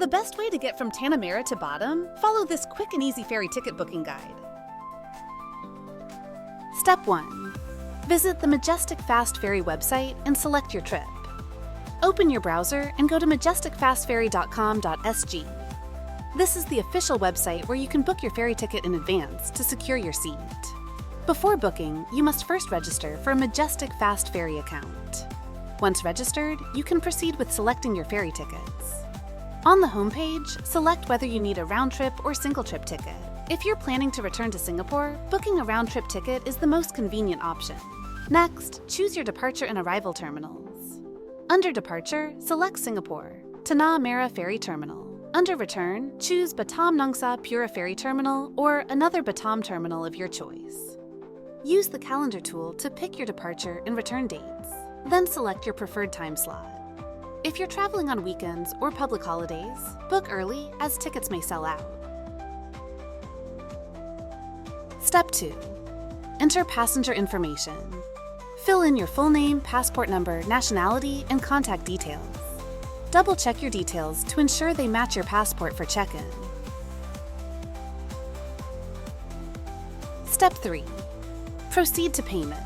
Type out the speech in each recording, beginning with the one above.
the best way to get from Tanah Merah to Batam, follow this quick and easy ferry ticket booking guide. Step 1. Visit the Majestic Fast Ferry website and select your trip. Open your browser and go to majesticfastferry.com.sg. This is the official website where you can book your ferry ticket in advance to secure your seat. Before booking, you must first register for a Majestic Fast Ferry account. Once registered, you can proceed with selecting your ferry tickets. On the homepage, select whether you need a round-trip or single-trip ticket. If you're planning to return to Singapore, booking a round-trip ticket is the most convenient option. Next, choose your departure and arrival terminals. Under Departure, select Singapore, Tanah Merah Ferry Terminal. Under Return, choose Batam Nongsa Pura Ferry Terminal or another Batam terminal of your choice. Use the calendar tool to pick your departure and return dates. Then select your preferred time slot. If you're traveling on weekends or public holidays, book early as tickets may sell out. Step 2. Enter passenger information. Fill in your full name, passport number, nationality, and contact details. Double-check your details to ensure they match your passport for check-in. Step 3. Proceed to payment.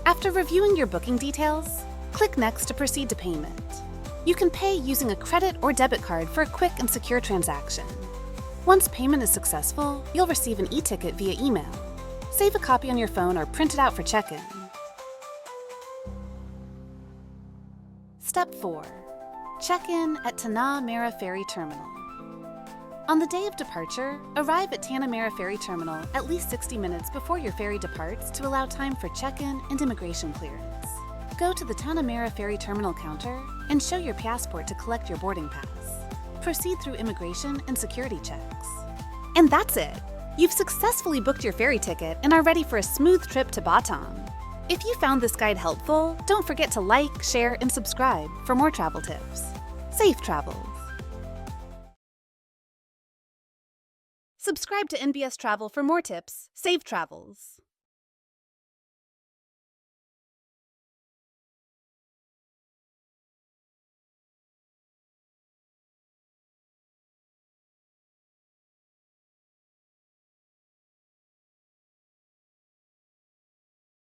After reviewing your booking details, click Next to proceed to payment. You can pay using a credit or debit card for a quick and secure transaction. Once payment is successful, you'll receive an e-ticket via email. Save a copy on your phone or print it out for check-in. Step 4. Check-in at Tanah Merah Ferry Terminal. On the day of departure, arrive at Tanah Merah Ferry Terminal at least 60 minutes before your ferry departs to allow time for check-in and immigration clearance. Go to the Tanah Merah Ferry Terminal counter and show your passport to collect your boarding pass. Proceed through immigration and security checks. And that's it! You've successfully booked your ferry ticket and are ready for a smooth trip to Batam. If you found this guide helpful, don't forget to like, share, and subscribe for more travel tips. Safe travels! Subscribe to NBS Travel for more tips. Safe travels!